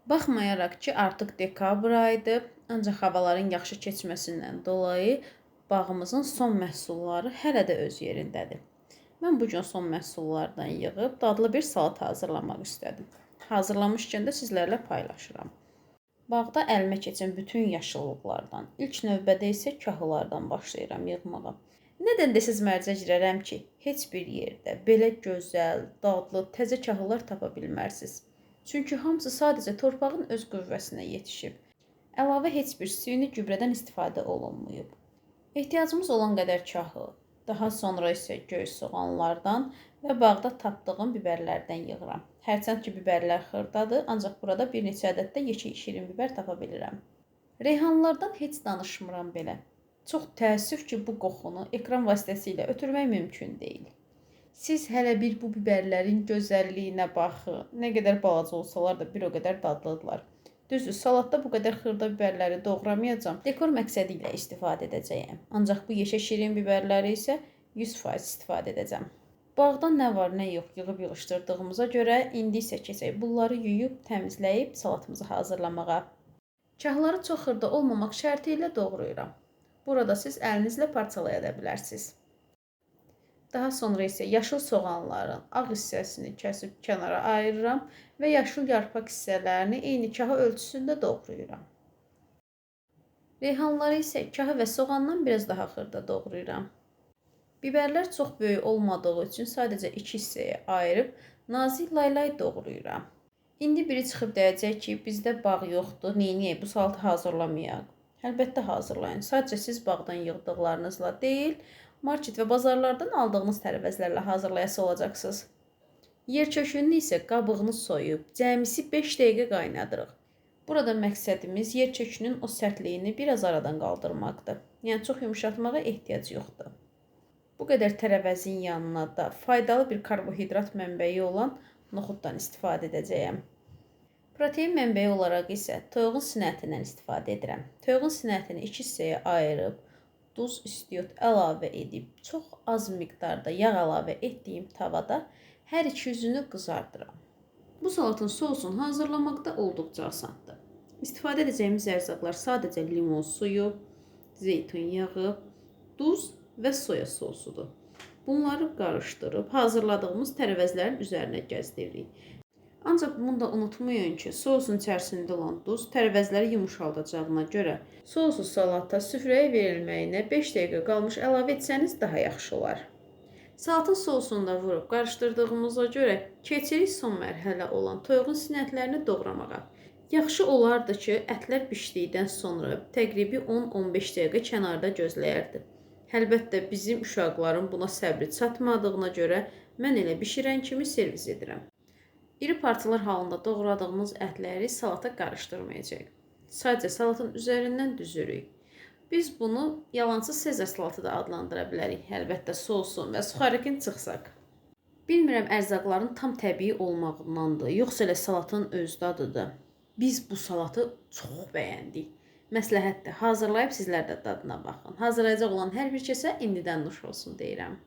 Baxmayaraq ki, artıq dekabr ayıdır, ancaq havaların yaxşı keçməsindən dolayı bağımızın son məhsulları hələ də öz yerindədir. Mən bu gün son məhsullardan yığıb dadlı bir salat hazırlamaq istədim. Hazırlamışkən də sizlərlə paylaşıram. Bağda əlimə keçən bütün yaşıllıqlardan, ilk növbədə isə kahlardan başlayıram yığmağa. Nədən də siz mərcə girərəm ki, heç bir yerdə belə gözəl, dadlı, təzə kahlar tapa bilmərsiniz. Çünki hamısı sadəcə torpağın öz qüvvəsinə yetişib. Əlavə heç bir süni gübrədən istifadə olunmayıb. Ehtiyacımız olan qədər kahı, daha sonra isə göy soğanlardan və bağda tapdığım bibərlərdən yığıram. Hərçənd ki, bibərlər xırdadır, ancaq burada bir neçə ədəd də yeşil şirin bibər tapa bilirəm. Reyhanlardan heç danışmıram belə. Çox təəssüf ki, bu qoxunu ekran vasitəsilə ötürmək mümkün deyil. Siz hələ bir bu bibərlərin gözəlliyinə baxın. Nə qədər balaca olsalar da bir o qədər dadlıdırlar. Düzdür, salatda bu qədər xırda bibərləri doğramayacağam. Dekor məqsədi ilə istifadə edəcəyəm. Ancaq bu yeşə şirin bibərləri isə 100% istifadə edəcəm. Bağda nə var, nə yox yığıb yığışdırdığımıza görə indi isə keçək bunları yuyub, təmizləyib salatımızı hazırlamağa. Kahları çox xırda olmamaq şərti ilə doğrayıram. Burada siz əlinizlə parçalaya da bilərsiniz. Daha sonra isə yaşıl soğanların ağ hissəsini kəsib kənara ayırıram və yaşıl yarpaq hissələrini eyni kahı ölçüsündə doğrayıram. Reyhanları isə kahı və soğandan biraz daha xırda doğrayıram. Bibərlər çox böyük olmadığı üçün sadəcə 2 hissəyə ayırıb nazik laylay doğrayıram. İndi biri çıxıb deyəcək ki, bizdə bağ yoxdur, neyniyək, bu salatı hazırlamayaq. Əlbəttə hazırlayın. Sadəcə siz bağdan yığdıqlarınızla deyil, market və bazarlardan aldığınız tərəvəzlərlə hazırlayası olacaqsınız. Yer kökünü isə qabığını soyub, cəmisi 5 dəqiqə qaynadırıq. Burada məqsədimiz yer kökünün o sərtliyini biraz aradan qaldırmaqdır. Yəni çox yumuşatmağa ehtiyac yoxdur. Bu qədər tərəvəzin yanına da faydalı bir karbohidrat mənbəyi olan noxuddan istifadə edəcəyəm. Protein mənbəyi olaraq isə toyuğun sinə ətindən istifadə edirəm. Toyuğun sinə ətini 2 hissəyə ayırıb, duz, istiot əlavə edib, çox az miqdarda yağ əlavə etdiyim tavada hər iki üzünü qızardıram. Bu salatın sousunu hazırlamaqda olduqca asandır. İstifadə edəcəyimiz ərzaqlar sadəcə limon suyu, zeytun yağı, duz və soya sousudur. Bunları qarışdırıb hazırladığımız tərəvəzlərin üzərinə gəzdiririk. Ancaq bunu da unutmayın ki, sousun içərisində olan duz tərəvəzləri yumuşaldacağına görə sousu salata süfrəyə verilməyinə 5 dəqiqə qalmış əlavə etsəniz daha yaxşı olar. Salatın sousunu da vurub qarışdırdığımıza görə keçirik son mərhələ olan toyuğun sinə ətlərini doğramağa. Yaxşı olardı ki, ətlər bişdikdən sonra təqribi 10-15 dəqiqə kənarda gözləyərdi. Əlbəttə, bizim uşaqların buna səbri çatmadığına görə mən elə bişirən kimi servis edirəm. İri parçalar halında doğradığımız ətləri salata qarışdırmayacaq. Sadəcə salatın üzərindən düzürük. Biz bunu yalancı Sezar salatı da adlandıra bilərik. Əlbəttə, sousun və suxarikin çıxsaq. Bilmirəm ərzaqların tam təbii olmağındandır, yoxsa elə salatın öz dadıdır. Biz bu salatı çox bəyəndik. Məsləhətdir, hazırlayıb sizlər də dadına baxın. Hazırlayacaq olan hər bir kəsə indidən nuş olsun deyirəm.